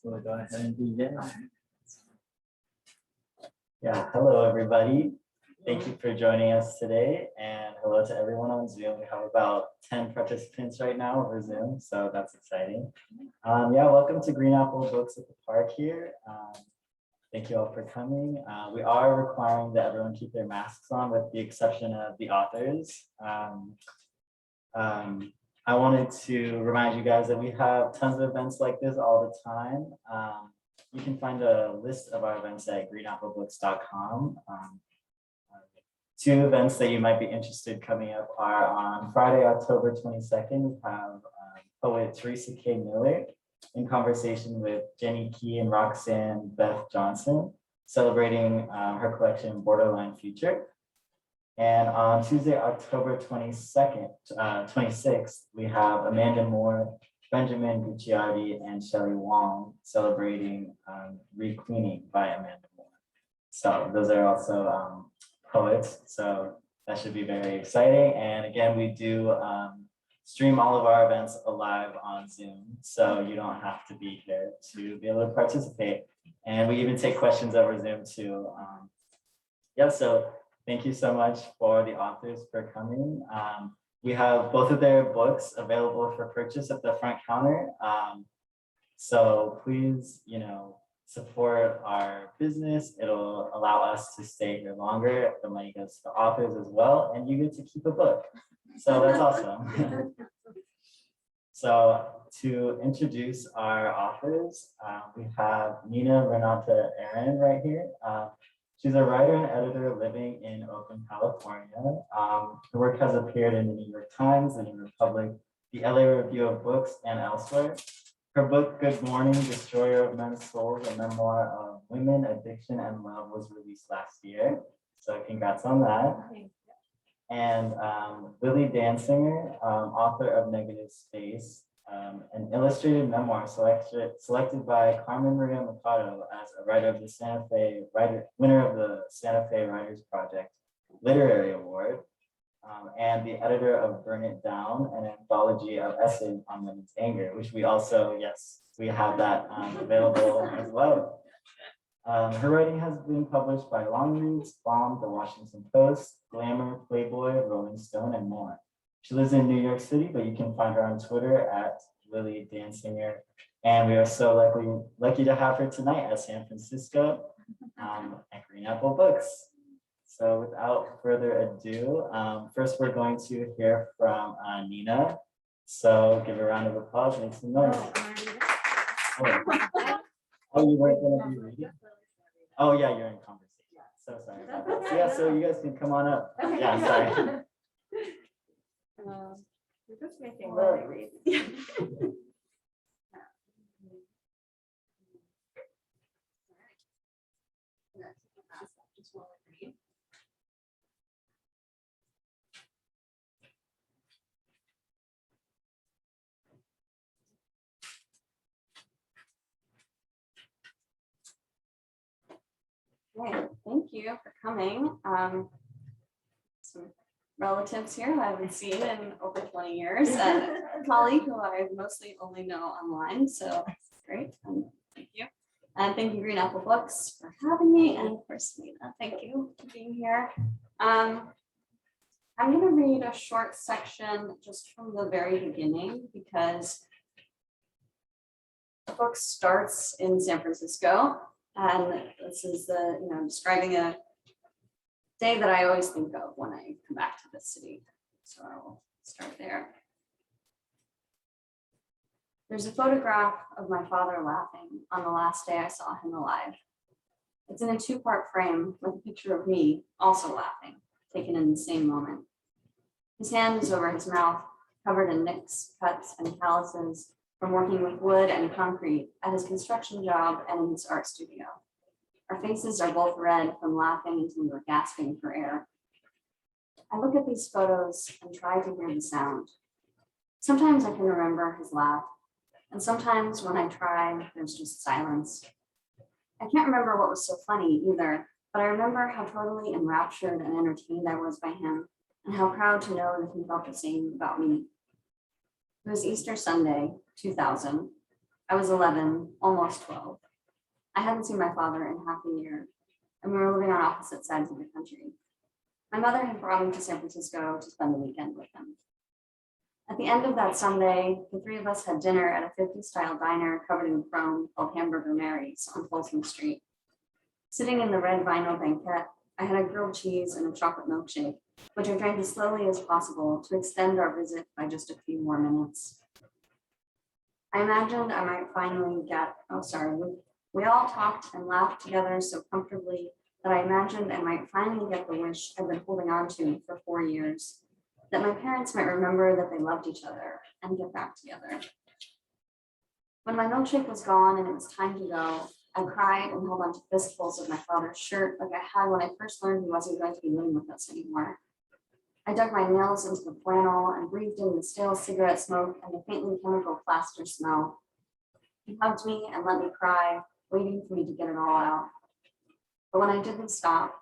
We'll go ahead and begin. Yeah, hello everybody. Thank you for joining us today, and hello to everyone on Zoom. We have about 10 participants right now over Zoom, so that's exciting. Yeah, welcome to Green Apple Books at the Park here. Thank you all for coming. We are requiring that everyone keep their masks on with the exception of the authors. I wanted to remind you guys that we have tons of events like this all the time. You can find a list of our events at greenapplebooks.com. Two events that you might be interested coming up are on Friday, October 22nd, we have poet Teresa K. Miller in conversation with Jenny Key and Roxanne Beth Johnson, celebrating her collection Borderline Future. And on Tuesday, October 26th, we have Amanda Moore, Benjamin Gucciardi, and Shelley Wong celebrating Requeening by Amanda Moore. So those are also poets, so that should be very exciting. And again, we do stream all of our events live on Zoom, so you don't have to be here to be able to participate. And we even take questions over Zoom too. Yeah, so thank you so much for the authors for coming. We have both of their books available for purchase at the front counter. So please, support our business. It'll allow us to stay here longer. The money goes to the authors as well, and you get to keep a book. So that's awesome. So to introduce our authors, we have Renata Aron right here. She's a writer and editor living in Oakland, California. Her work has appeared in the New York Times, the New Republic, the LA Review of Books, and elsewhere. Her book, Good Morning, Destroyer of Men's Souls, a memoir of women, addiction, and love, was released last year. So congrats on that. And Lilly Dancyger, author of Negative Space, an illustrated memoir selected by Carmen Maria Machado as a winner of the Santa Fe Writers Project Literary Award, and the editor of Burn It Down, an anthology of essays on women's anger, which we also, yes, we have that available as well. Her writing has been published by Longreads, Bomb, The Washington Post, Glamour, Playboy, Rolling Stone, and more. She lives in New York City, but you can find her on Twitter at Lilly Dancyger. And we are so lucky to have her tonight at San Francisco at Green Apple Books. So without further ado, first we're going to hear from Nina. So give a round of applause, make some noise. Oh, you weren't going to be reading? Oh yeah, you're in conversation. So sorry about that. So, yeah, so you guys can come on up. Yeah, sorry. You're just making Lily read. Okay, thank you for coming. Some relatives here who I haven't seen in over 20 years, and a colleague who I mostly only know online, so that's great. Thank you. And thank you, Green Apple Books, for having me, and of course, Nina, thank you for being here. I'm going to read a short section just from the very beginning, because the book starts in San Francisco. And this is describing a day that I always think of when I come back to the city. So I'll start there. There's a photograph of my father laughing on the last day I saw him alive. It's in a two-part frame with a picture of me also laughing, taken in the same moment. His hand is over his mouth, covered in nicks, cuts, and calluses from working with wood and concrete at his construction job and in his art studio. Our faces are both red from laughing until we were gasping for air. I look at these photos and try to hear the sound. Sometimes I can remember his laugh, and sometimes when I try, there's just silence. I can't remember what was so funny either, but I remember how totally enraptured and entertained I was by him, and how proud to know that he felt the same about me. It was Easter Sunday, 2000. I was 11, almost 12. I hadn't seen my father in half a year, and we were living on opposite sides of the country. My mother had brought him to San Francisco to spend the weekend with him. At the end of that Sunday, the three of us had dinner at a 50s-style diner covered in chrome called Hamburger Mary's on Folsom Street. Sitting in the red vinyl banquette, I had a grilled cheese and a chocolate milkshake, which I drank as slowly as possible to extend our visit by just a few more minutes. I imagined I might finally get, we all talked and laughed together so comfortably that I imagined I might finally get the wish I've been holding on to for 4 years, that my parents might remember that they loved each other and get back together. When my milkshake was gone and it was time to go, I cried and held on to fistfuls of my father's shirt like I had when I first learned he wasn't going to be living with us anymore. I dug my nails into the flannel and breathed in the stale cigarette smoke and the faintly chemical plaster smell. He hugged me and let me cry, waiting for me to get it all out. But when I didn't stop,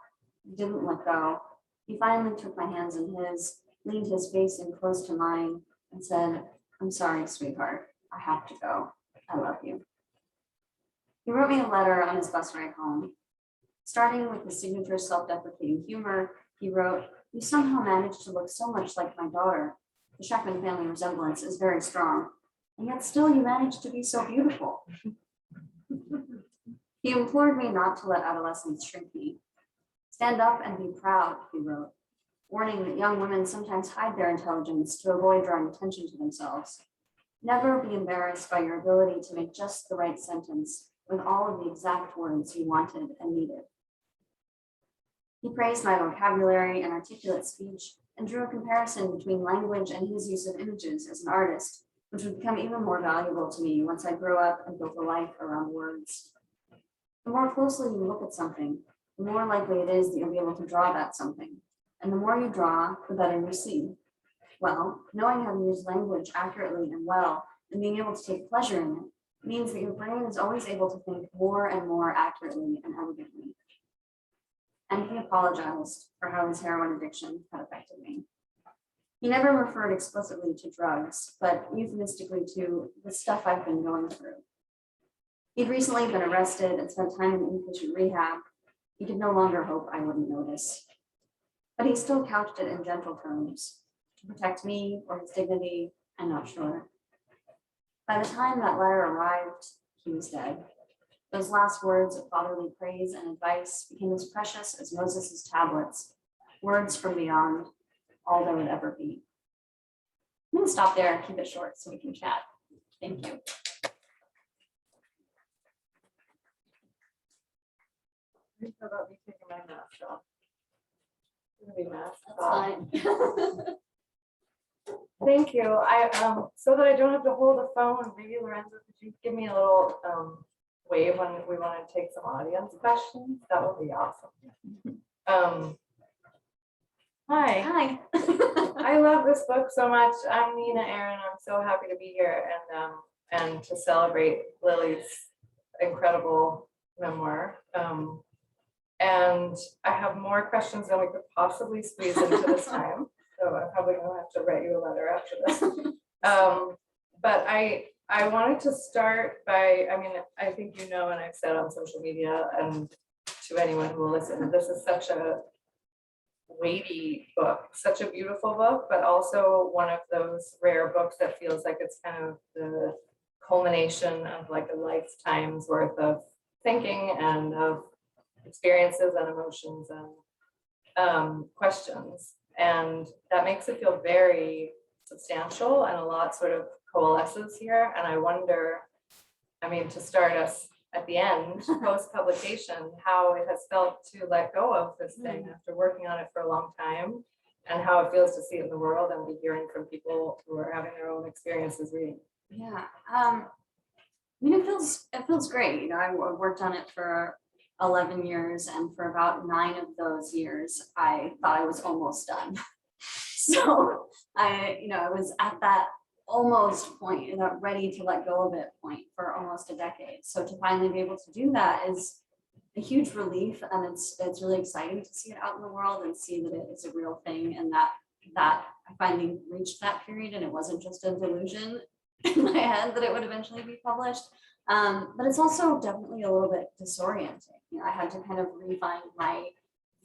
didn't let go, he finally took my hands in his, leaned his face in close to mine, and said, "I'm sorry, sweetheart. I have to go. I love you." He wrote me a letter on his bus ride home. Starting with his signature self-deprecating humor, he wrote, "You somehow managed to look so much like my daughter. The Shackman family resemblance is very strong, and yet still you managed to be so beautiful." He implored me not to let adolescence shrink me. "Stand up and be proud," he wrote, warning that young women sometimes hide their intelligence to avoid drawing attention to themselves. "Never be embarrassed by your ability to make just the right sentence with all of the exact words you wanted and needed." He praised my vocabulary and articulate speech and drew a comparison between language and his use of images as an artist, which would become even more valuable to me once I grew up and built a life around words. The more closely you look at something, the more likely it is that you'll be able to draw that something. And the more you draw, the better you see. Well, knowing how to use language accurately and well, and being able to take pleasure in it, means that your brain is always able to think more and more accurately and elegantly. And he apologized for how his heroin addiction had affected me. He never referred explicitly to drugs, but euphemistically to the stuff I've been going through. He'd recently been arrested and spent time in inpatient rehab. He could no longer hope I wouldn't notice. But he still couched it in gentle terms. To protect me or his dignity, I'm not sure. By the time that letter arrived, he was dead. Those last words of fatherly praise and advice became as precious as Moses' tablets, words from beyond, all there would ever be. I'm going to stop there and keep it short so we can chat. Thank you. How about me taking my mask off? I'm gonna be masked That's off. fine. Thank you. I so that I don't have to hold the phone, maybe Lorenzo, could you give me a little wave when we want to take some audience questions? That would be awesome. Hi. Hi. I love this book so much. I'm Renata Aron. I'm so happy to be here and to celebrate Lily's incredible memoir. And I have more questions than we could possibly squeeze into this time. So I'm probably gonna have to write you a letter after this. But I wanted to start by, I mean, I think you know, and I've said on social media and to anyone who will listen, that this is such a weighty book, such a beautiful book, but also one of those rare books that feels like it's kind of the culmination of like a lifetime's worth of thinking and of experiences and emotions and questions. And that makes it feel very substantial, and a lot sort of coalesces here. And I wonder, I mean, to start us at the end, post-publication, how it has felt to let go of this thing after working on it for a long time, and how it feels to see it in the world and be hearing from people who are having their own experiences reading. Yeah. I mean, it feels great. You know, I worked on it for 11 years, and for about 9 of those years, I thought I was almost done. So I was at that almost point, that ready to let go of it point for almost a decade. So to finally be able to do that is a huge relief, and it's really exciting to see it out in the world and see that it is a real thing, and that that I finally reached that period and it wasn't just a delusion in my head that it would eventually be published. But it's also definitely a little bit disorienting. You know, I had to kind of refine my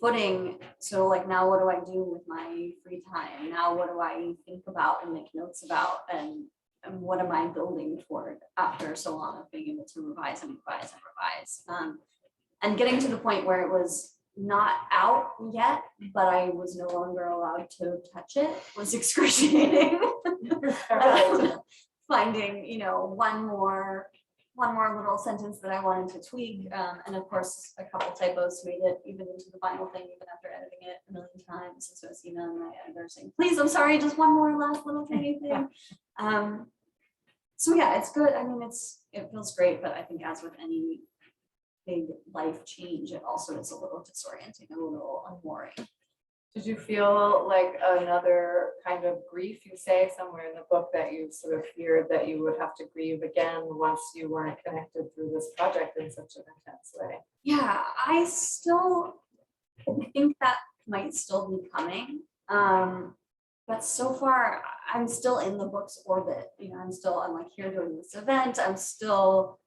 footing. So like now what do I do with my free time? Now what do I think about and make notes about? And what am I building toward after so long of being able to revise and revise and revise? And getting to the point where it was not out yet, but I was no longer allowed to touch it was excruciating. Finding, you know, one more little sentence that I wanted to tweak. And of course, a couple typos made it even into the final thing, even after editing it a million times. And so it's even on my editor saying, please, I'm sorry, just one more last little tiny thing. So yeah, it's good. I mean, it feels great, but I think as with any big life change, it also is a little disorienting, a little unmooring. Did you feel like another kind of grief? You say somewhere in the book that you sort of feared that you would have to grieve again once you weren't connected through this project in such an intense way. Yeah, I still think that might still be coming. But so far, I'm still in the book's orbit. You know, I'm like here doing this event. I'm still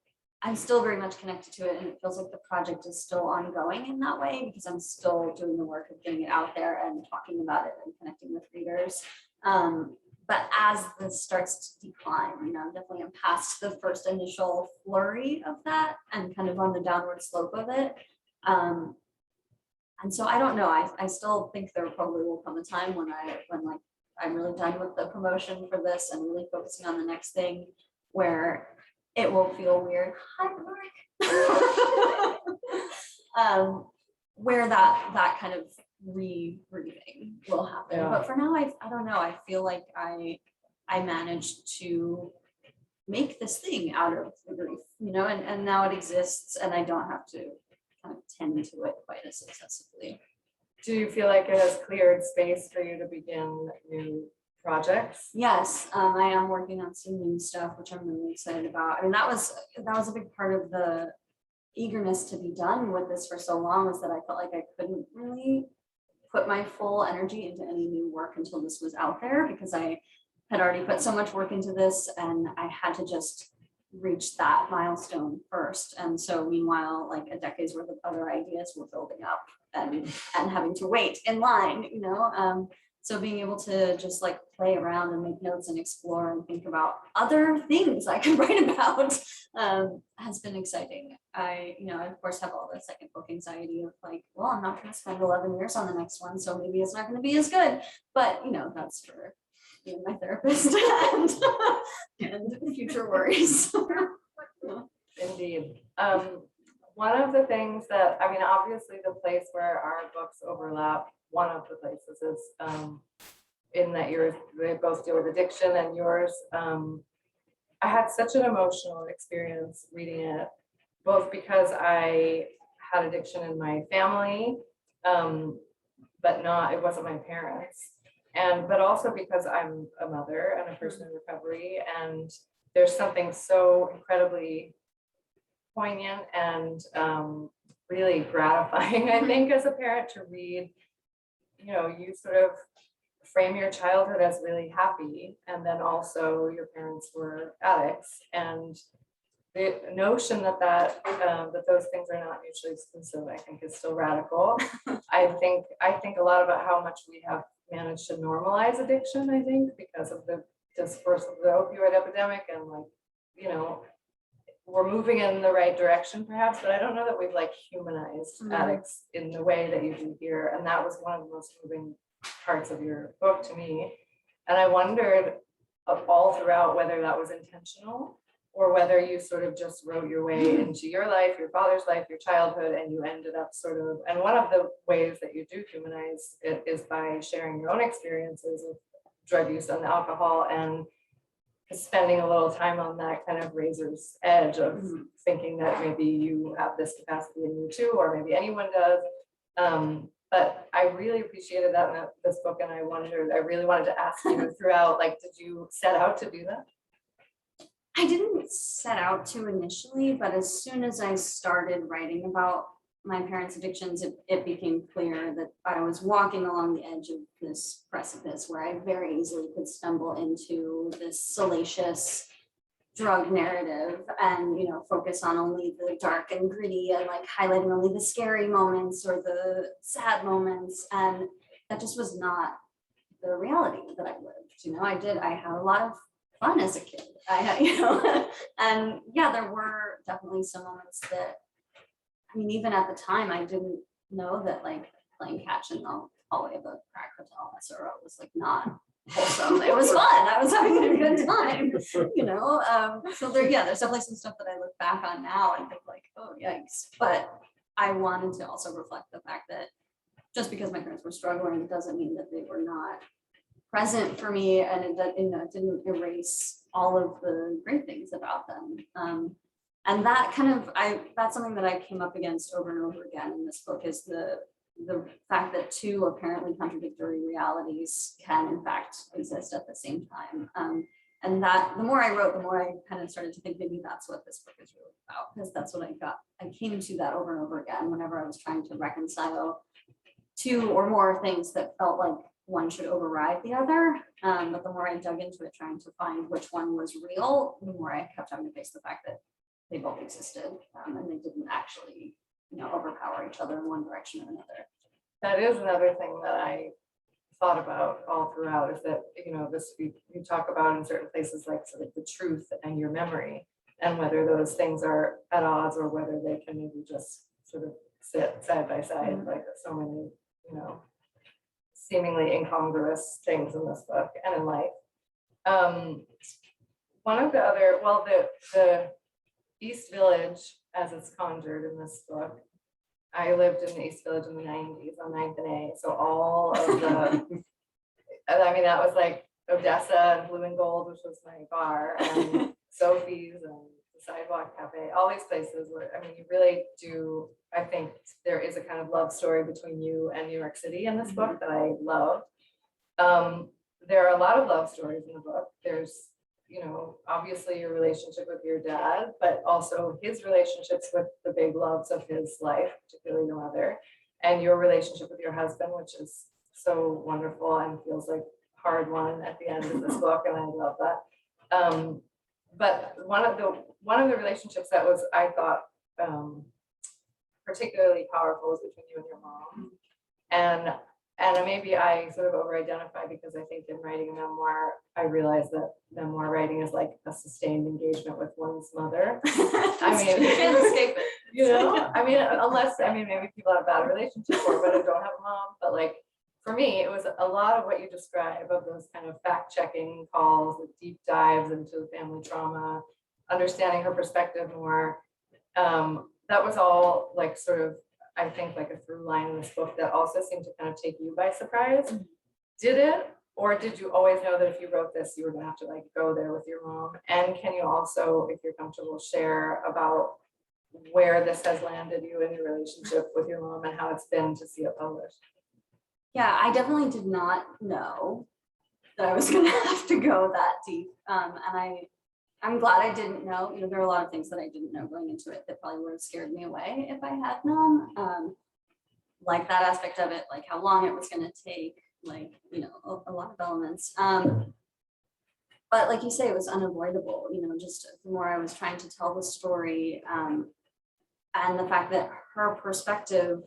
very much connected to it, and it feels like the project is still ongoing in that way because I'm still doing the work of getting it out there and talking about it and connecting with readers. But as this starts to decline, you know, definitely I'm past the first initial flurry of that and kind of on the downward slope of it. And so I don't know. I still think there probably will come a time when like I'm really done with the promotion for this and really focusing on the next thing where it will feel weird. Hi, Mark. Where that kind of rebreathing will happen. Yeah. But for now, I don't know. I feel like I managed to make this thing out of the grief, you know, and now it exists and I don't have to kind of tend to it quite as excessively. Do you feel like it has cleared space for you to begin new projects? Yes, I am working on some new stuff, which I'm really excited about. I mean, that was a big part of the eagerness to be done with this for so long, was that I felt like I couldn't really put my full energy into any new work until this was out there, because I had already put so much work into this and I had to just reach that milestone first. And so meanwhile, like a decade's worth of other ideas were building up and having to wait in line, you know. So being able to just like play around and make notes and explore and think about other things I could write about has been exciting. I, you know, I of course have all the second book anxiety of like, well, I'm not going to spend 11 years on the next one, so maybe it's not going to be as good. But, you know, that's for me and my therapist and future worries. Indeed. One of the things that, I mean, obviously the place where our books overlap, one of the places is in that they both deal with addiction, and yours, I had such an emotional experience reading it, both because I had addiction in my family, but it wasn't my parents, but also because I'm a mother and a person in recovery, and there's something so incredibly poignant and really gratifying, I think, as a parent to read. You know, you sort of frame your childhood as really happy, and then also your parents were addicts, and the notion that those things are not mutually exclusive, I think, is still radical. I think a lot about how much we have managed to normalize addiction, I think, because of the discourse of the opioid epidemic, and like, you know, we're moving in the right direction perhaps, but I don't know that we've like humanized addicts in the way that you do here. And that was one of the most moving parts of your book to me. And I wondered all throughout whether that was intentional or whether you sort of just wrote your way into your life, your father's life, your childhood, and you ended up sort of, and one of the ways that you do humanize it is by sharing your own experiences of drug use and alcohol, and spending a little time on that kind of razor's edge of thinking that maybe you have this capacity in you too, or maybe anyone does. But I really appreciated that in this book, and I really wanted to ask you throughout, like, did you set out to do that? I didn't set out to initially, but as soon as I started writing about my parents' addictions, it became clear that I was walking along the edge of this precipice where I very easily could stumble into this salacious drug narrative and, you know, focus on only the dark and gritty and like highlighting only the scary moments or the sad moments. And that just was not the reality that I lived. You know, I had a lot of fun as a kid. I had, you know, and yeah, there were definitely some moments that, I mean, even at the time, I didn't know that like playing catch in the hallway of a crack hotel SRO was like not wholesome. It was fun. I was having a good time, you know. So there's definitely some stuff that I look back on now and think like, oh yikes. But I wanted to also reflect the fact that just because my parents were struggling doesn't mean that they were not present for me, and it didn't erase all of the great things about them. And that that's something that I came up against over and over again in this book, is the fact that two apparently contradictory realities can in fact exist at the same time. And that the more I wrote, the more I kind of started to think maybe that's what this book is really about, because that's what I came to that over and over again whenever I was trying to reconcile two or more things that felt like one should override the other. But the more I dug into it, trying to find which one was real, the more I kept having to face the fact that they both existed, and they didn't actually, you know, overpower each other in one direction or another. That is another thing that I thought about all throughout, is that, you know, this you talk about in certain places, like sort of the truth and your memory, and whether those things are at odds or whether they can maybe just sort of sit side by side, like so many, you know, seemingly incongruous things in this book and in life. One of the other, well, the East Village, as it's conjured in this book, I lived in the East Village in the 90s on 9th and A. So all of the, I mean, that was like Odessa and Blue and Gold, which was my bar, and Sophie's and the Sidewalk Cafe, all these places where, I mean, you really do, I think there is a kind of love story between you and New York City in this book that I love. There are a lot of love stories in the book. There's, you know, obviously your relationship with your dad, but also his relationships with the big loves of his life, particularly your mother, and your relationship with your husband, which is so wonderful and feels like hard won at the end of this book, and I love that. But one of the relationships that was, I thought, particularly powerful was between you and your mom, and maybe I sort of over-identify because I think in writing a memoir, I realized that memoir writing is like a sustained engagement with one's mother. I mean, you can't escape it. You know, I mean, unless, I mean, maybe people have bad relationships or but I don't have a mom, but like, for me, it was a lot of what you describe of those kind of fact-checking calls, the deep dives into family trauma, understanding her perspective more. That was all like sort of, I think, like a through line in this book that also seemed to kind of take you by surprise. Did it? Or did you always know that if you wrote this, you were gonna have to like go there with your mom? And can you also, if you're comfortable, share about where this has landed you in your relationship with your mom and how it's been to see it published? Yeah, I definitely did not know that I was gonna have to go that deep. And I'm glad I didn't know. You know, there are a lot of things that I didn't know going into it that probably would have scared me away if I had known. Like that aspect of it, like how long it was gonna take, like, you know, a lot of elements. But like you say, it was unavoidable, you know, just the more I was trying to tell the story, and the fact that her perspective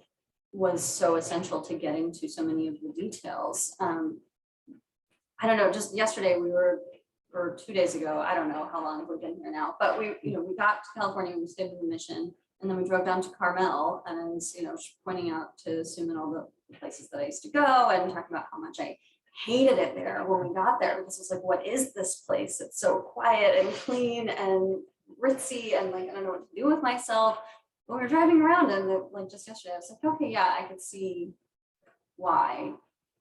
was so essential to getting to so many of the details. I don't know, just yesterday or 2 days ago, I don't know how long we've been here now, but we got to California, we stayed in the Mission, and then we drove down to Carmel, and I was, you know, pointing out to Sue and all the places that I used to go and talking about how much I hated it there when we got there, because it's like, what is this place? It's so quiet and clean and ritzy, and like, I don't know what to do with myself. When we were driving around, and like just yesterday, I was like, okay, yeah, I could see why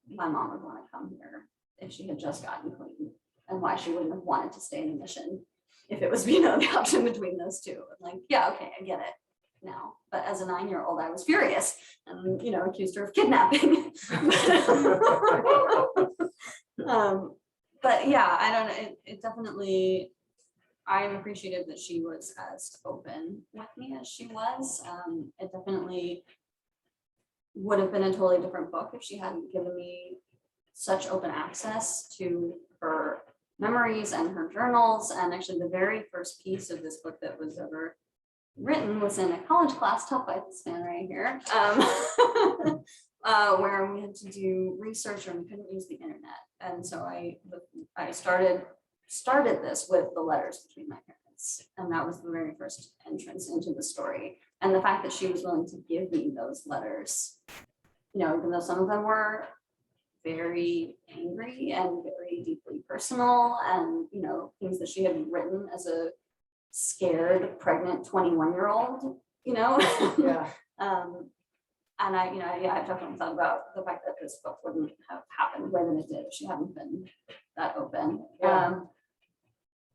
my mom would want to come here if she had just gotten clean, and why she wouldn't have wanted to stay in the Mission if it was, you know, the option between those two. I'm like, yeah, okay, I get it now. But as a 9-year-old, I was furious and, you know, accused her of kidnapping. But yeah, I don't know. It definitely, I'm appreciative that she was as open with me as she was. It definitely would have been a totally different book if she hadn't given me such open access to her memories and her journals. And actually the very first piece of this book that was ever written was in a college class taught by this man right here, where we had to do research and we couldn't use the internet. And so I started this with the letters between my parents. And that was the very first entrance into the story. And the fact that she was willing to give me those letters, even though some of them were very angry and very deeply personal and, things that she had written as a scared, pregnant 21-year-old, Yeah. And I've definitely thought about the fact that this book wouldn't have happened the way that it did if she hadn't been that open. Yeah.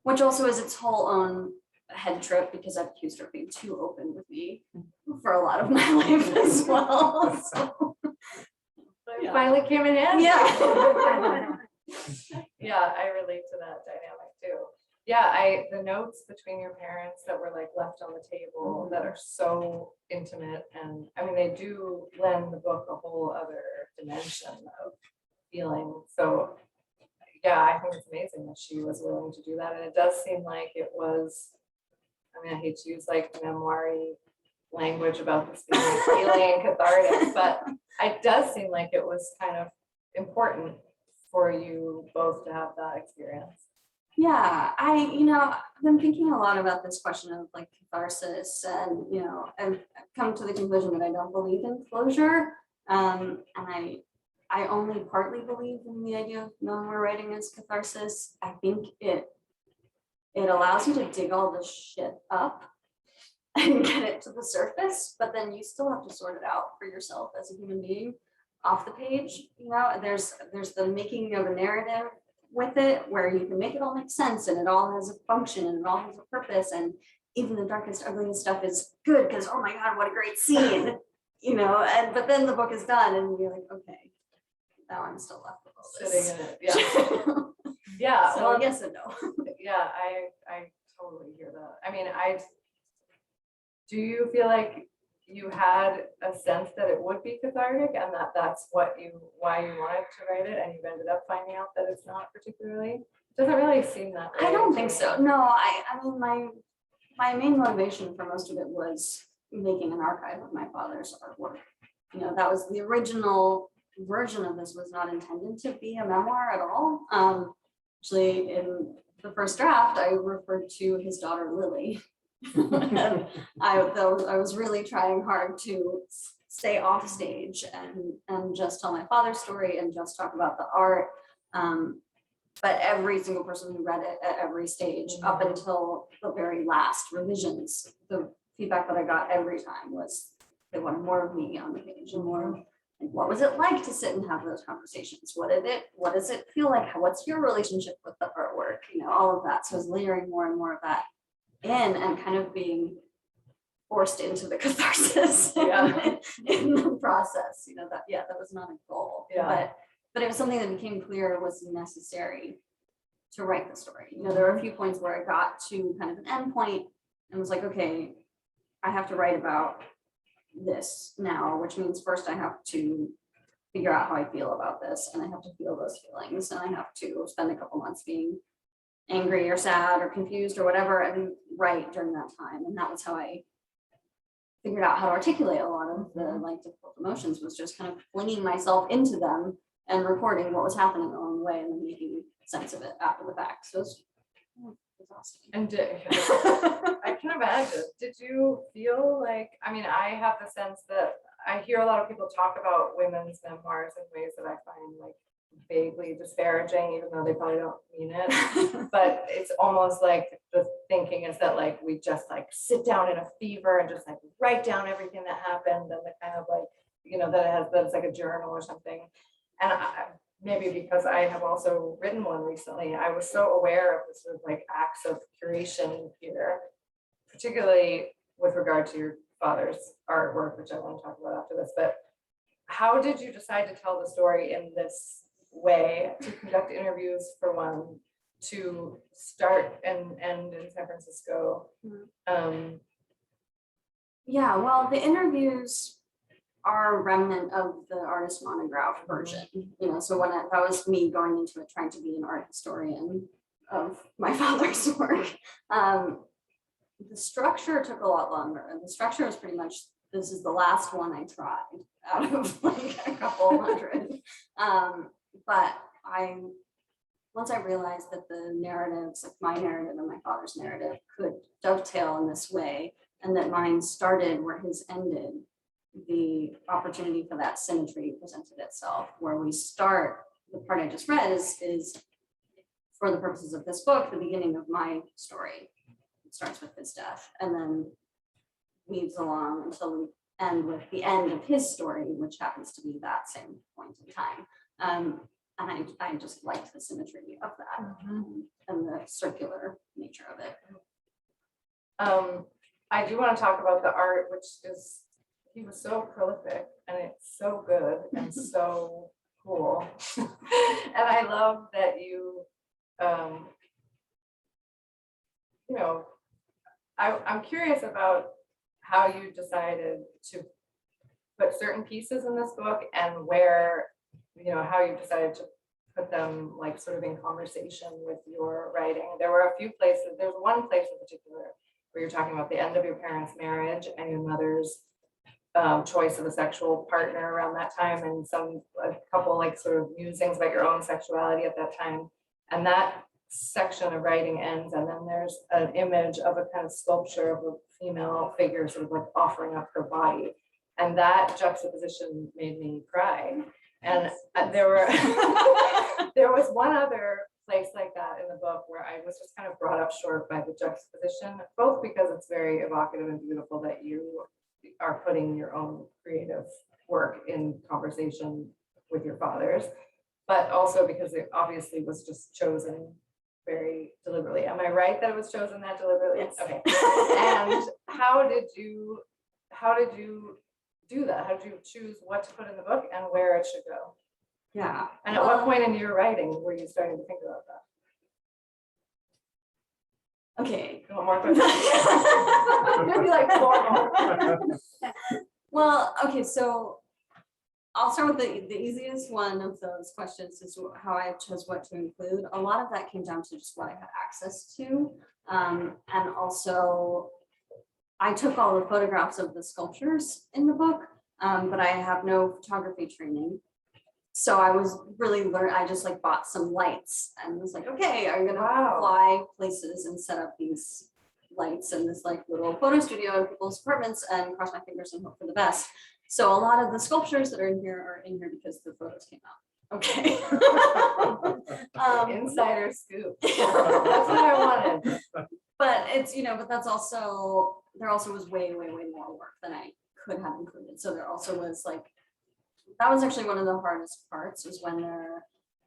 Which also is its whole own head trip because I've accused her of being too open with me for a lot of my life as well. So, It yeah. finally came in handy. Yeah. Yeah, I relate to that dynamic too. Yeah, the notes between your parents that were like left on the table that are so intimate, and I mean, they do lend the book a whole other dimension of feeling. So yeah, I think it's amazing that she was willing to do that. And it does seem like it was, I mean, I hate to use like memoir-y language about this being feeling and cathartic, but it does seem like it was kind of important for you both to have that experience. Yeah, I've been thinking a lot about this question of like catharsis, and I've come to the conclusion that I don't believe in closure, and I only partly believe in the idea of memoir writing as catharsis. I think it allows you to dig all this shit up and get it to the surface, but then you still have to sort it out for yourself as a human being off the page. There's the making of a narrative with it where you can make it all make sense and it all has a function and it all has a purpose, and even the darkest, ugliest stuff is good because oh my god, what a great scene, and but then the book is done and you're like, okay, now I'm still left with all this. Sitting in it, yeah. Yeah, So well, yes and no. yeah, I totally hear that. I mean, do you feel like you had a sense that it would be cathartic and that that's why you wanted to write it, and you've ended up finding out that it's not particularly? It doesn't really seem that way. I don't to think me. so. No, I mean, my main motivation for most of it was making an archive of my father's artwork. That was the original version of this, was not intended to be a memoir at all. Actually, in the first draft, I referred to his daughter Lilly. And I was really trying hard to stay off stage and just tell my father's story and just talk about the art. But every single person who read it at every stage up until the very last revisions, the feedback that I got every time was they wanted more of me on the page and more of, like, what was it like to sit and have those conversations? What does it feel like? What's your relationship with the artwork? All of that. So I was layering more and more of that in and kind of being forced into the catharsis in the process. That was not a goal. Yeah. But it was something that became clear was necessary to write the story. There were a few points where I got to kind of an end point and was like, okay, I have to write about this now, which means first I have to figure out how I feel about this, and I have to feel those feelings, and I have to spend a couple months being angry or sad or confused or whatever and write during that time. And that was how I figured out how to articulate a lot of the difficult emotions, was just kind of flinging myself into them and recording what was happening along the way and then making sense of it after the fact. So it's exhausting. And I can imagine. Did you feel like, I mean, I have the sense that I hear a lot of people talk about women's memoirs in ways that I find like vaguely disparaging, even though they probably don't mean it. But it's almost like the thinking is that like we just like sit down in a fever and just like write down everything that happened, and the kind of like, that it's like a journal or something. And maybe because I have also written one recently, I was so aware of the sort of like acts of curation here, particularly with regard to your father's artwork, which I want to talk about after this. But how did you decide to tell the story in this way, to conduct interviews for one, to start and end in San Francisco. Yeah, well, the interviews are a remnant of the artist monograph version, so that was me going into it trying to be an art historian of my father's work. The structure took a lot longer, and the structure was pretty much, this is the last one I tried out of like a couple hundred. But once I realized that the narratives, like my narrative and my father's narrative, could dovetail in this way, and that mine started where his ended, the opportunity for that symmetry presented itself. Where we start, the part I just read is for the purposes of this book, the beginning of my story. It starts with his death and then weaves along until we end with the end of his story, which happens to be that same point in time. And I just liked the symmetry of that and the circular nature of it. I do want to talk about the art, which is, he was so prolific and it's so good and so cool. And I love that you, I'm curious about how you decided to put certain pieces in this book and where, how you decided to put them like sort of in conversation with your writing. There were a few places, there's one place in particular where you're talking about the end of your parents' marriage and your mother's choice of a sexual partner around that time, and a couple like sort of musings about your own sexuality at that time. And that section of writing ends, and then there's an image of a kind of sculpture of a female figure sort of like offering up her body. And that juxtaposition made me cry. And there was one other place like that in the book where I was just kind of brought up short by the juxtaposition, both because it's very evocative and beautiful that you are putting your own creative work in conversation with your father's, but also because it obviously was just chosen very deliberately. Am I right that it was chosen that deliberately? Yes. Okay. And how did you do that? How did you choose what to put in the book and where it should go? Yeah. And at what point in your writing were you starting to think about that? Okay. You want more questions? Maybe like 4 more. Well, okay, so I'll start with the easiest one of those questions is how I chose what to include. A lot of that came down to just what I had access to. And also I took all the photographs of the sculptures in the book, but I have no photography training. So I was really I just like bought some lights and was like, okay, I'm gonna fly places and set up these lights in this like little photo studio in people's apartments and cross my fingers and hope for the best. So a lot of the sculptures that are in here because the photos came out. Okay. Insider scoop. That's what I wanted. But it's, but that's also, there also was way, way, way more work than I could have included. So there also was like, that was actually one of the hardest parts, was when there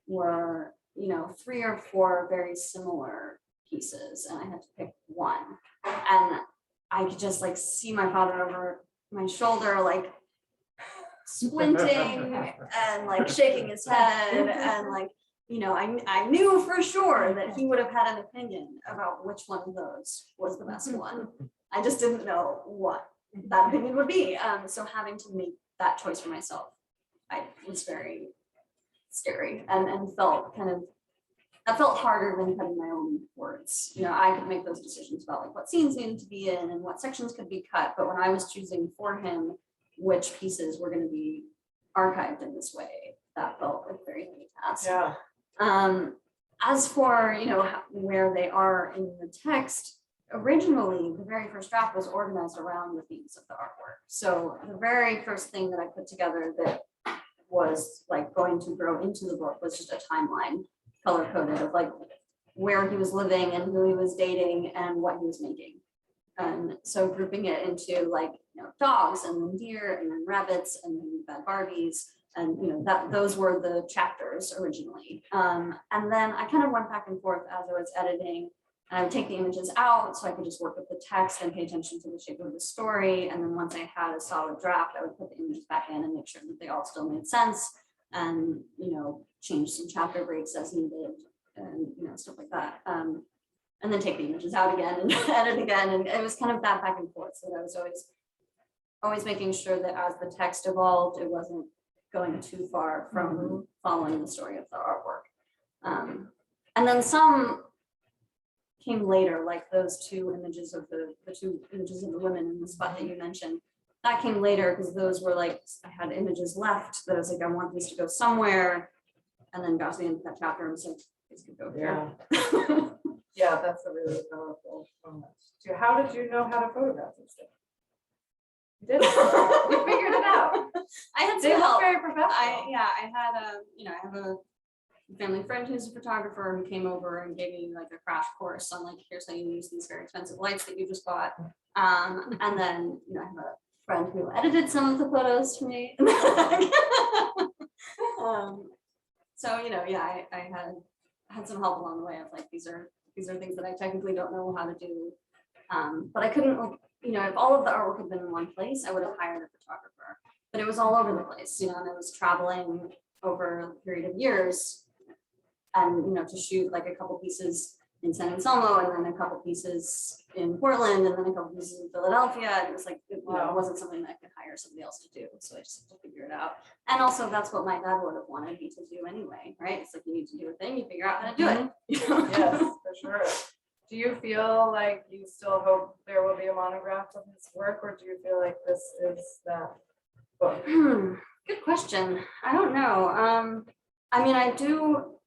were, 3 or 4 very similar pieces and I had to pick one. And I could just like see my father over my shoulder, like squinting and like shaking his head and like, I knew for sure that he would have had an opinion about which one of those was the best one. I just didn't know what that opinion would be. So having to make that choice for myself, I was very scary and felt that felt harder than cutting my own words. I could make those decisions about like what scenes needed to be in and what sections could be cut. But when I was choosing for him which pieces were going to be archived in this way, that felt like a very heavy task. Yeah. As for, where they are in the text, originally the very first draft was organized around the themes of the artwork. So the very first thing that I put together that was like going to grow into the book was just a timeline color coded of like where he was living and who he was dating and what he was making. And so grouping it into like, dogs and then deer and then rabbits and then we've got Barbies and those were the chapters originally. And then I kind of went back and forth as I was editing, and I would take the images out so I could just work with the text and pay attention to the shape of the story. And then once I had a solid draft, I would put the images back in and make sure that they all still made sense and change some chapter breaks as needed. and stuff like that. And then take the images out again and edit again. And it was kind of that back and forth. So I was always making sure that as the text evolved, it wasn't going too far from following the story of the artwork. And then some came later, like those two images of the women in the spot that you mentioned. That came later because those were like, I had images left that I was like, I want these to go somewhere. And then got to the end of that chapter and was like, these could go here. Yeah. Yeah, that's a really powerful moment. How did you know how to photograph this stuff? You did. You figured it out. I had They some look help. very professional. I have a family friend who's a photographer who came over and gave me like a crash course on like, here's how you use these very expensive lights that you just bought. And then, I have a friend who edited some of the photos for me. So, I had some help along the way of like, these are things that I technically don't know how to do. But I couldn't, like, if all of the artwork had been in one place, I would have hired a photographer, but it was all over the place, and I was traveling over a period of years and, to shoot like a couple pieces in San Anselmo and then a couple pieces in Portland and then a couple pieces in Philadelphia. And it was like, it wasn't something that I could hire somebody else to do. So I just had to figure it out. And also that's what my dad would have wanted me to do anyway, right? It's like, you need to do a thing, you figure out how to do it. Yes, for sure. Do you feel like you still hope there will be a monograph of his work, or do you feel like this is that book? Good question. I don't know.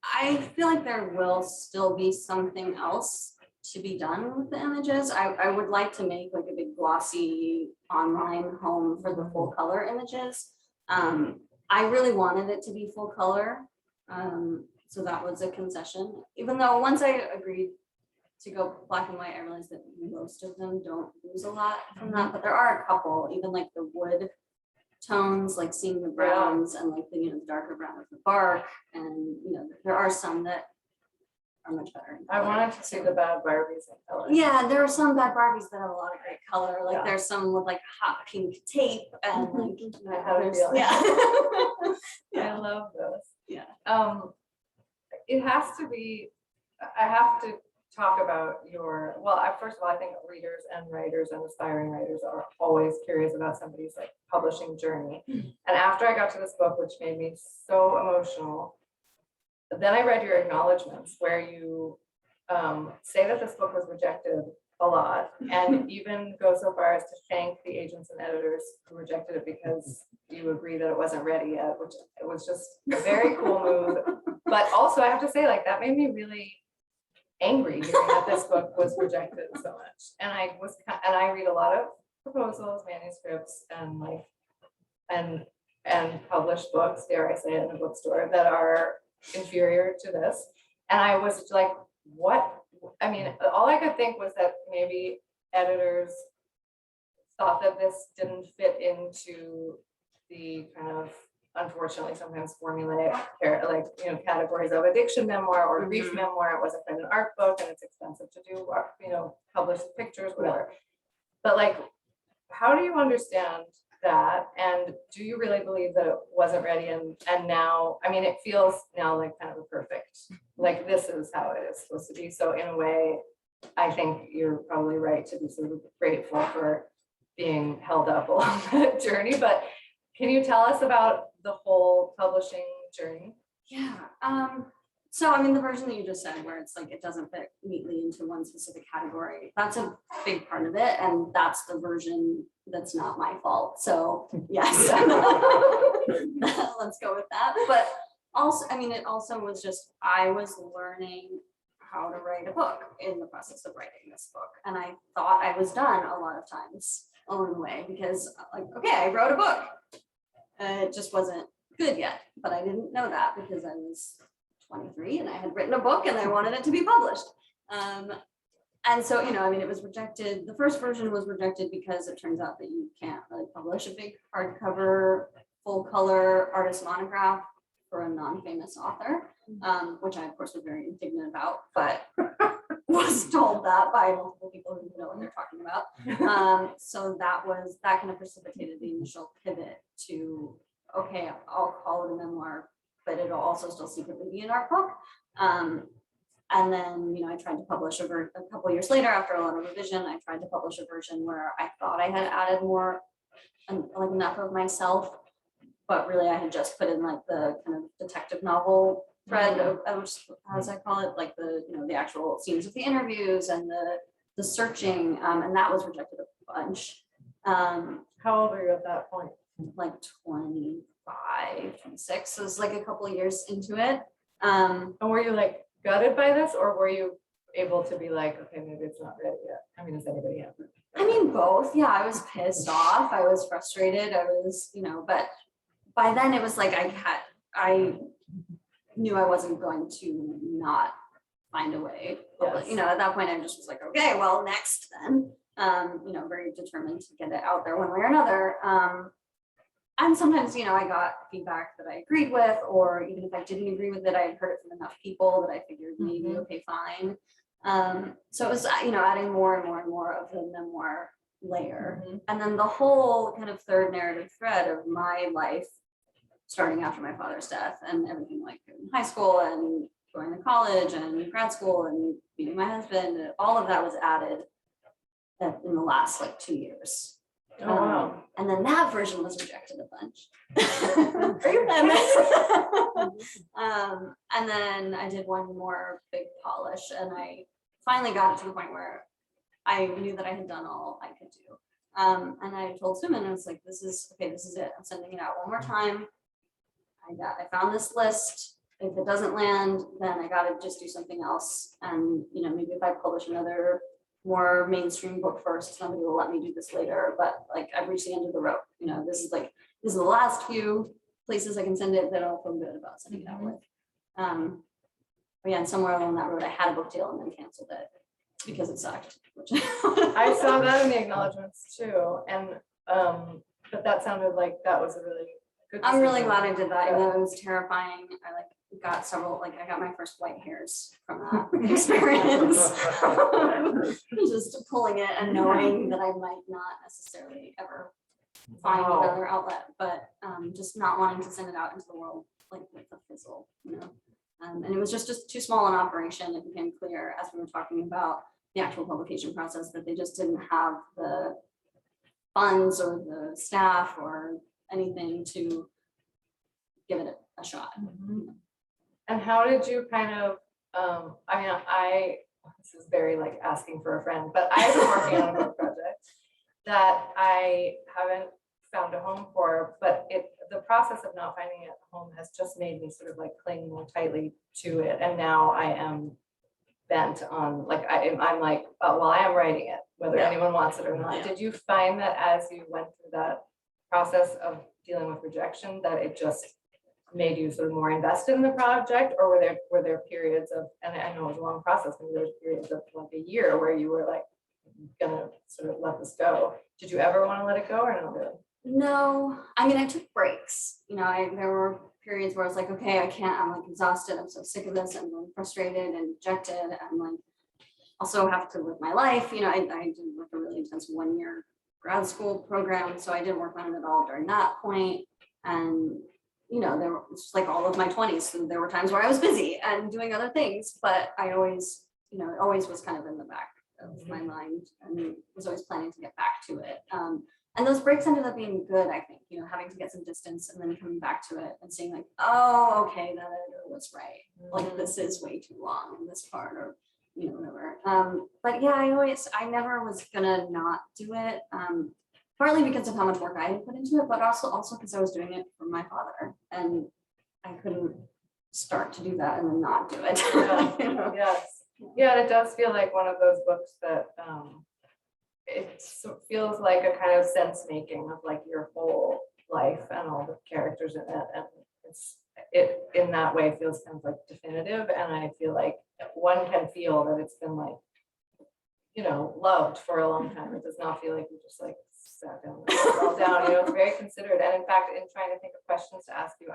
I feel like there will still be something else to be done with the images. I would like to make like a big glossy online home for the full color images. I really wanted it to be full color. So that was a concession, even though once I agreed to go black and white, I realized that most of them don't lose a lot from that, but there are a couple, even like the wood tones, like seeing the browns and like the darker brown of the bark, and there are some that are much better in I color. wanted to see the bad Barbies in color. Yeah, there are some bad Barbies that have a lot of great color. Like Yeah. there's some with like hot pink tape and like I have a feeling. Yeah. I love those. Yeah. It has to be, I have to talk about first of all, I think readers and writers and aspiring writers are always curious about somebody's like publishing journey. And after I got to this book, which made me so emotional, then I read your acknowledgements where you say that this book was rejected a lot, and even go so far as to thank the agents and editors who rejected it because you agree that it wasn't ready yet, which it was just a very cool move. But also I have to say, like, that made me really angry hearing that this book was rejected so much. And I read a lot of proposals, manuscripts, and like and published books, dare I say it, in a bookstore that are inferior to this. And I was like, what? I mean, all I could think was that maybe editors thought that this didn't fit into the kind of, unfortunately, sometimes formulaic, like, categories of addiction memoir or grief memoir. It wasn't quite an art book, and it's expensive to do, publish pictures, whatever. But like, how do you understand that? And do you really believe that it wasn't ready? And now, I mean, it feels now like kind of a perfect, like this is how it is supposed to be. So in a way, I think you're probably right to be sort of grateful for being held up along that journey. But can you tell us about the whole publishing journey? Yeah. So I mean, the version that you just said, where it's like it doesn't fit neatly into one specific category, that's a big part of it, and that's the version that's not my fault. So yes, let's go with that. But also, I mean, it also was just, I was learning how to write a book in the process of writing this book, and I thought I was done a lot of times along the way, because like, okay, I wrote a book. It just wasn't good yet, but I didn't know that because I was 23 and I had written a book and I wanted it to be published. And so, I mean, it was rejected. The first version was rejected because it turns out that you can't really publish a big hardcover, full color artist monograph for a non-famous author, which I, of course, was very indignant about, but was told that by multiple people who know what they're talking about. So that kind of precipitated the initial pivot to, okay, I'll call it a memoir, but it'll also still secretly be an art book. And then, I tried to publish a couple years later, after a lot of revision, I tried to publish a version where I thought I had added more, like enough of myself, but really I had just put in like the kind of detective novel thread of, as I call it, like the actual scenes of the interviews and the searching, and that was rejected a bunch. How old were you at that point? Like 25, 26, so it was like a couple of years into it. And were you like gutted by this, or were you able to be like, okay, maybe it's not ready yet? I mean, is anybody ever? I mean, both. Yeah, I was pissed off. I was frustrated. I was, but by then it was like I knew I wasn't going to not find a way. Yes. At that point I just was like, okay, well, next then. Very determined to get it out there one way or another. And sometimes, I got feedback that I agreed with, or even if I didn't agree with it, I had heard it from enough people that I figured maybe, okay, fine. So it was, adding more and more and more of the memoir layer. And then the whole kind of third narrative thread of my life, starting after my father's death and everything, like in high school and going to college and grad school and meeting my husband, all of that was added in the last like 2 years. Oh, wow. And then that version was rejected a bunch. And then I did one more big polish, and I finally got to the point where I knew that I had done all I could do. And I told Suman, I was like, this is it. I'm sending it out one more time. I found this list. If it doesn't land, then I gotta just do something else. And maybe if I publish another more mainstream book first, somebody will let me do this later. But like, I've reached the end of the rope. This is the last few places I can send it that I'll feel good about sending it out with. But yeah, and somewhere along that road, I had a book deal and then canceled it because it sucked. I saw that in the acknowledgements too, and but that sounded like that was a really good. I'm really decision. glad I did that. It was terrifying. I got I got my first white hairs from that experience. Just pulling it and knowing that I might not necessarily ever find Wow. another outlet, but just not wanting to send it out into the world like with a fizzle, and it was just too small an operation. It became clear as we were talking about the actual publication process that they just didn't have the funds or the staff or anything to give it a shot. And how did you kind of, this is very like asking for a friend, but I've been working on a book project that I haven't found a home for, but the process of not finding a home has just made me sort of like cling more tightly to it. And now I am bent on, like, I'm like, well, I am writing it, whether anyone wants it or not. Yeah. Did you find that as you went through that process of dealing with rejection, that it just made you sort of more invested in the project, or were there periods of, and I know it was a long process, maybe there was periods of like a year where you were like gonna sort of let this go? Did you ever want to let it go, or not really? No, I took breaks. There were periods where I was like, okay, I can't, I'm like exhausted, I'm so sick of this, I'm really frustrated and rejected, and like also have to live my life. I did like a really intense 1-year grad school program, so I didn't work on it at all during that point. And there were just like all of my 20s, so there were times where I was busy and doing other things, but I always, it always was kind of in the back of my mind and was always planning to get back to it. And those breaks ended up being good, I think, having to get some distance and then coming back to it and seeing like, oh, okay, that editor was right. Like this is way too long in this part, or whatever. But yeah, I never was gonna not do it. Partly because of how much work I had put into it, but also because I was doing it for my father, and I couldn't start to do that and then not do it. Yes. Yeah, it does feel like one of those books that it feels like a kind of sense making of like your whole life and all the characters in it, and it in that way feels kind of like definitive, and I feel like one can feel that it's been like loved for a long time. It does not feel like you just like sat down and all down. It's very considered, and in fact, in trying to think of questions to ask you,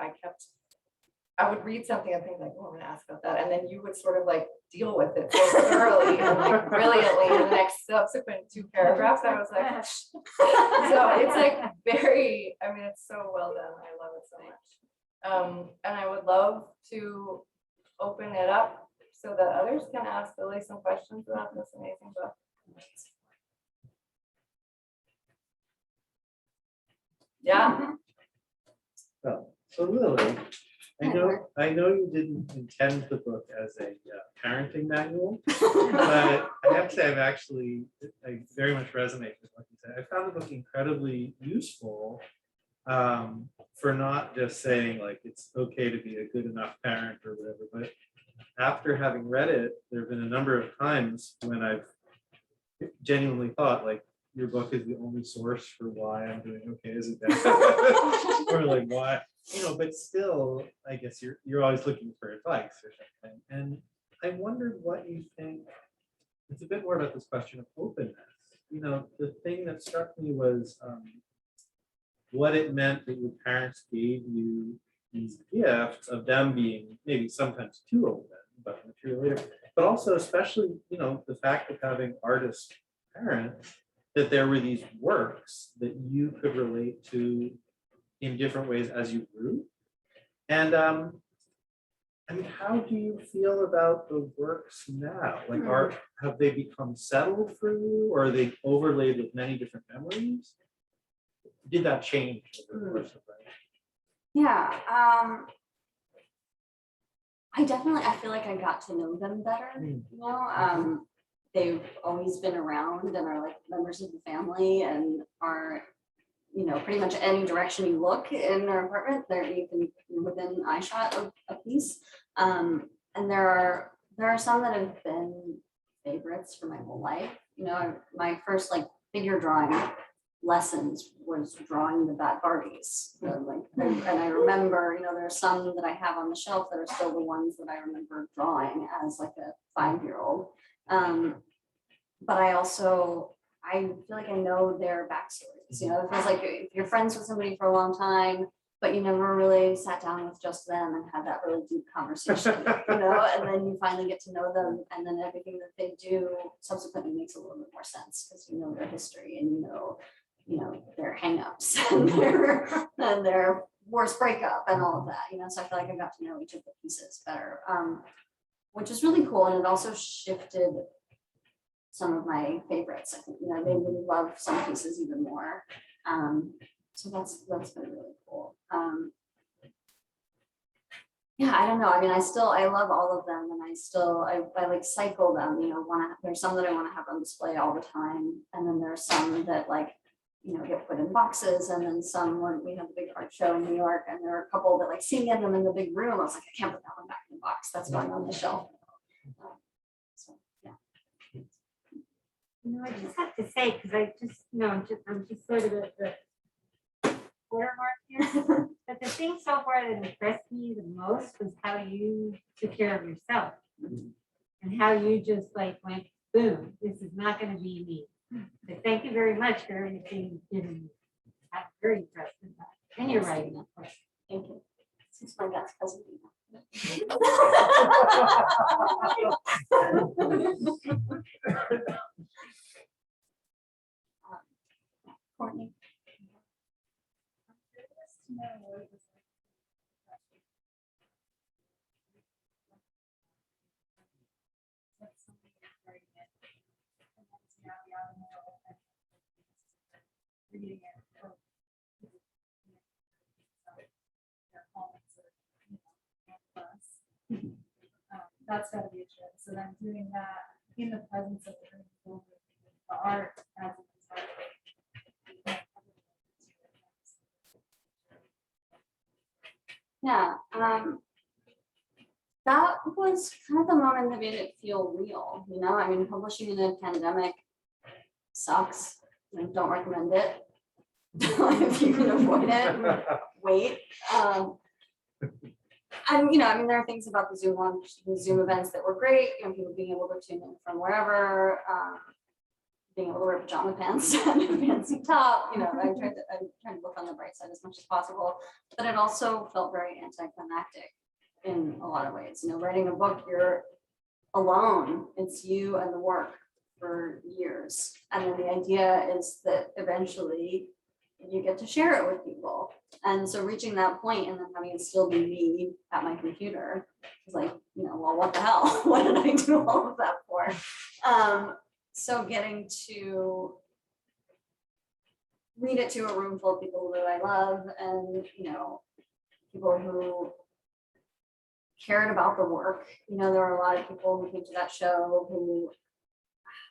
I would read something and think like, oh, I'm going to ask about that, and then you would sort of like deal with it so thoroughly and like brilliantly in the next subsequent 2 paragraphs. I was like, so it's like very, it's so well done. I love it so much. And I would love to open it up so that others can ask Lily some questions about this amazing book. Yeah. So Lily, I know you didn't intend the book as a parenting manual, but I have to say I very much resonate with what you said. I found the book incredibly useful for not just saying like it's okay to be a good enough parent or whatever, but after having read it, there have been a number of times when I've genuinely thought like your book is the only source for why I'm doing okay as a dad, or like why, but still, I guess you're always looking for advice or something. And I wondered what you think. It's a bit more about this question of openness. The thing that struck me was what it meant that your parents gave you these gifts of them being maybe sometimes too open, but material later, but also especially, the fact of having artist parents, that there were these works that you could relate to in different ways as you grew. And how do you feel about the works now? Like, have they become settled for you, or are they overlaid with many different memories? Did that change over the course of life? Yeah, I feel like I got to know them better, they've always been around and are like members of the family and are, pretty much any direction you look in our apartment, you can within eyeshot of a piece. And there are some that have been favorites for my whole life. My first like figure drawing lessons was drawing the Bat Barbies. And I remember, there are some that I have on the shelf that are still the ones that I remember drawing as like a 5-year-old. But I feel like I know their backstories. It feels like if you're friends with somebody for a long time, but you never really sat down with just them and had that really deep conversation, and then you finally get to know them, and then everything that they do subsequently makes a little bit more sense because you know their history and you know their hangups and their worst breakup and all of that. So I feel like I got to know each of the pieces better, which is really cool, and it also shifted some of my favorites. I think I made me love some pieces even more. So that's been really cool. Yeah, I don't know. I mean, I love all of them, and I like cycle them. There's some that I want to have on display all the time, and then there's some that get put in boxes, and then some when we had the big art show in New York, and there are a couple that like seeing them in the big room. I was like, I can't put that one back in the box. That's going on the shelf. So yeah. I just have to say, because I'm just sort of the quarter mark here. But the thing so far that impressed me the most was how you took care of yourself and how you just like went, boom, this is not going to be me. So thank you very much for everything you've given me. I'm very impressed with that. And you're writing, of course. Thank you. Since my dad's cousin. Courtney. That's gotta be a trip. So then doing that in the presence of the art as a designer. Yeah, that was kind of the moment that made it feel real. I mean, publishing in a pandemic sucks. Don't recommend it. If you can avoid it, wait. And there are things about the Zoom launch, the Zoom events that were great. People being able to tune in from wherever, being able to wear pajama pants and a fancy top. I'm trying to look on the bright side as much as possible. But it also felt very anticlimactic in a lot of ways. Writing a book, you're alone. It's you and the work for years, and then the idea is that eventually you get to share it with people. And so reaching that point and then having it still be me at my computer was like, well, what the hell? What did I do all of that for? So getting to read it to a room full of people that I love and, people who cared about the work. There were a lot of people who came to that show who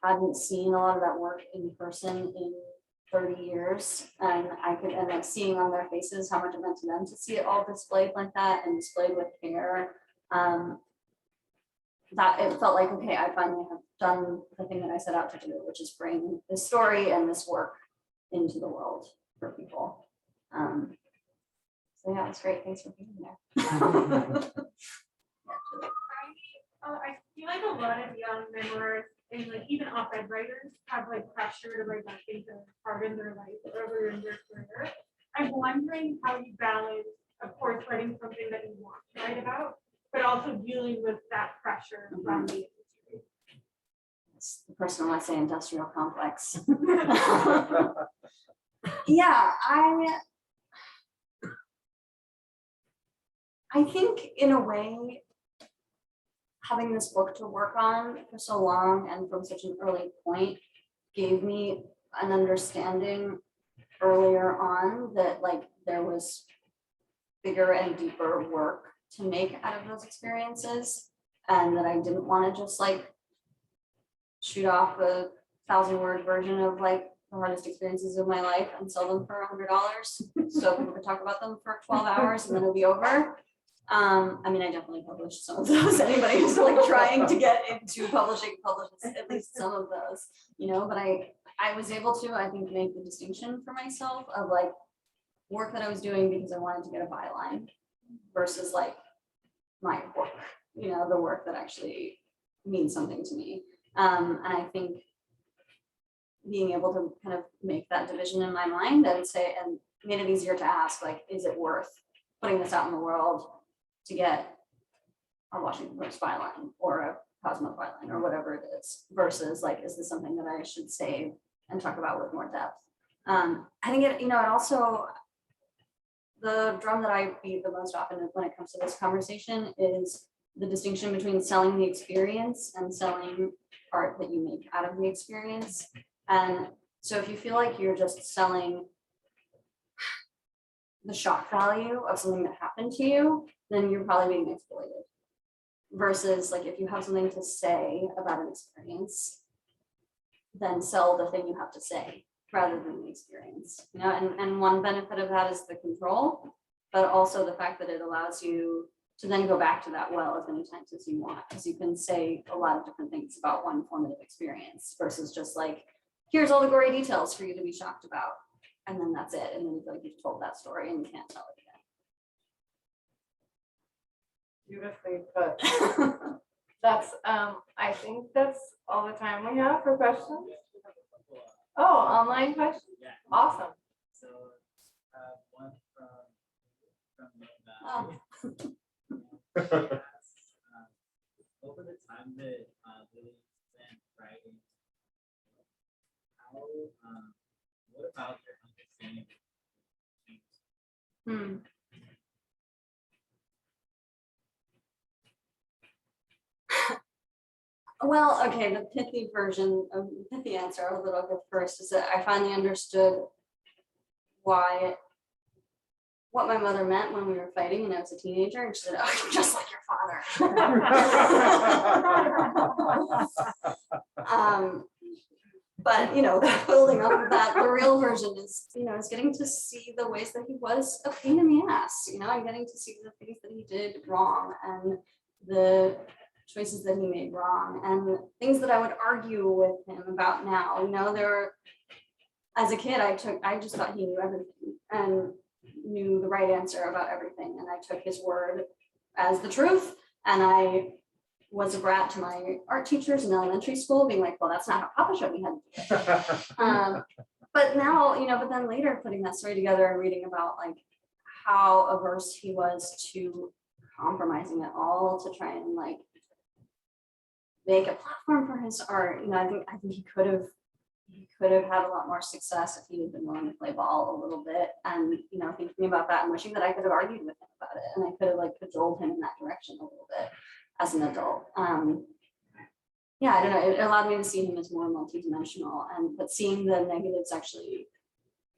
hadn't seen a lot of that work in person in 30 years. And I could end up seeing on their faces how much it meant to them to see it all displayed like that and displayed with care. That it felt like, okay, I finally have done the thing that I set out to do, which is bring this story and this work into the world for people. So yeah, it's great. Thanks for being there. I feel like a lot of young memoirs and like even op-ed writers have like pressure to write back into part in their life earlier in their career. I'm wondering how you balance, of course, writing something that you want to write about, but also dealing with that pressure from the industry. It's the personal essay industrial complex. Yeah, I think in a way, having this book to work on for so long and from such an early point gave me an understanding earlier on that like there was bigger and deeper work to make out of those experiences, and that I didn't want to just like shoot off a 1,000-word version of like the hardest experiences of my life and sell them for $100 so people could talk about them for 12 hours and then it'll be over. I mean, I definitely published some of those. Anybody who's like trying to get into publishing publishes at least some of those, but I was able to, I think, make the distinction for myself of like work that I was doing because I wanted to get a byline versus like my work, the work that actually means something to me. And I think being able to kind of make that division in my mind and say, and made it easier to ask, like, is it worth putting this out in the world to get a Washington Post byline or a Cosmo byline or whatever it is, versus like, is this something that I should save and talk about with more depth? I think it also, the drum that I beat the most often when it comes to this conversation is the distinction between selling the experience and selling art that you make out of the experience. And so if you feel like you're just selling the shock value of something that happened to you, then you're probably being exploited. Versus like if you have something to say about an experience, then sell the thing you have to say rather than the experience. And one benefit of that is the control, but also the fact that it allows you to then go back to that well as many times as you want, because you can say a lot of different things about one formative experience versus just like, here's all the gory details for you to be shocked about. And then that's it. And then you feel like you've told that story and you can't tell it Beautifully put. That's, I think that's all the time we have for questions. Oh, online questions? Yeah. Awesome. So, one from again. over the time that Lilly spent writing, how, what about your understanding? Well, okay, the pithy version of the pithy answer that I'll give first is that I finally understood what my mother meant when we were fighting when I was a teenager, and she said, "Oh, you're just like your father." But building up of that, the real version is is getting to see the ways that he was a pain in the ass. I'm getting to see the things that he did wrong and the choices that he made wrong and things that I would argue with him about now. As a kid, I just thought he knew everything and knew the right answer about everything, and I took his word as the truth, and I was a brat to my art teachers in elementary school, being like, well, that's not how Papa showed me how to do it. But now, but then later putting that story together and reading about like how averse he was to compromising it all to try and like make a platform for his art. I think he could have he could have had a lot more success if he had been willing to play ball a little bit. And, you know, thinking about that and wishing that I could have argued with him about it and I could have like cajoled him in that direction a little bit as an adult. Yeah, I don't know. It allowed me to see him as more multidimensional, but seeing the negatives actually,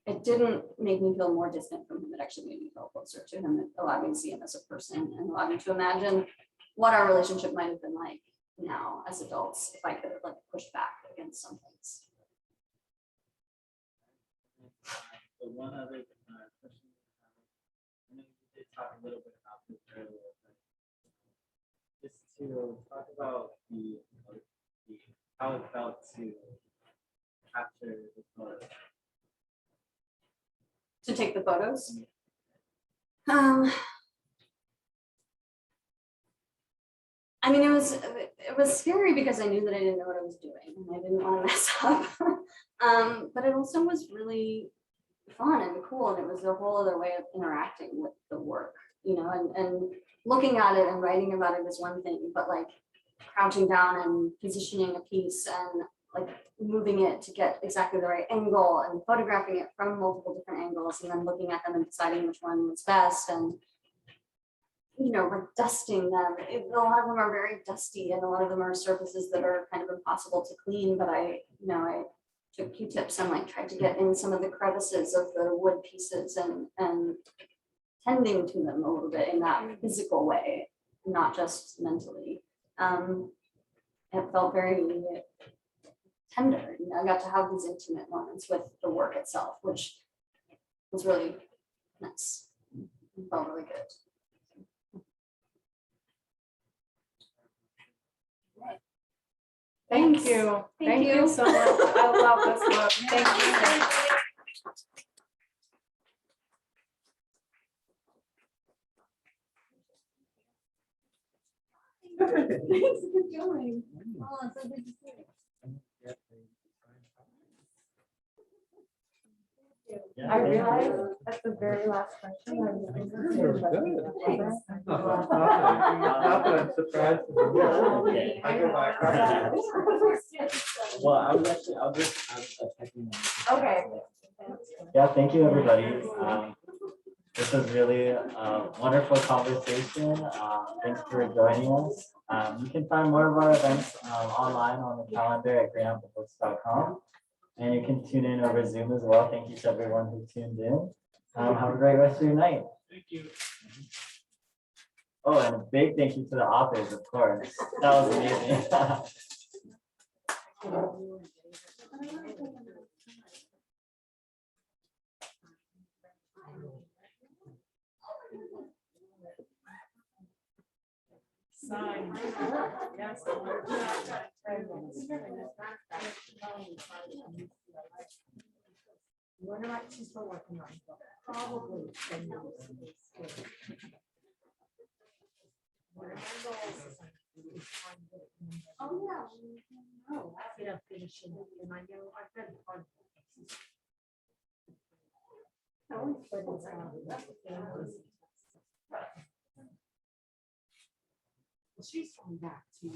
it didn't make me feel more distant from him. It actually made me feel closer to him. It allowed me to see him as a person and allowed me to imagine what our relationship might have been like now as adults if I could have like pushed back against some things. So one other question. I know you did talk a little bit about this earlier, but just to talk about how it felt to capture the photo. To take the photos. I mean, it was scary because I knew that I didn't know what I was doing and I didn't want to mess up. But it also was really fun and cool, and it was a whole other way of interacting with the work, you know, and looking at it and writing about it is one thing, but like crouching down and positioning a piece and like moving it to get exactly the right angle and photographing it from multiple different angles and then looking at them and deciding which one was best and, you know, like dusting them. A lot of them are very dusty and a lot of them are surfaces that are kind of impossible to clean, but I took Q-tips and like tried to get in some of the crevices of the wood pieces and tending to them a little bit in that physical way, not just mentally. It felt very tender. You know, I got to have these intimate moments with the work itself, which was really nice. It felt really good. Thank you. Thank you so much. I love this book. Thank you. Thanks for joining. Oh, it's so good to see you. Yeah, I thank you. realized at the very last question. I was Not that I'm surprised. Okay. I go back. Well, I'll just checking in. Okay. Yeah, thank you, everybody. This was really a wonderful conversation. Thanks for joining us. You can find more of our events online on the calendar at greenapplebooks.com. And you can tune in over Zoom as well. Thank you to everyone who tuned in. Have a great rest of your night. Thank you. Oh, and a big thank you to the authors, of course. That was amazing. Sign. Yes. What am I still working on? Probably 10 years. Oh, yeah. Oh, I'm finishing it, and I know I've got part of it. She's coming back to.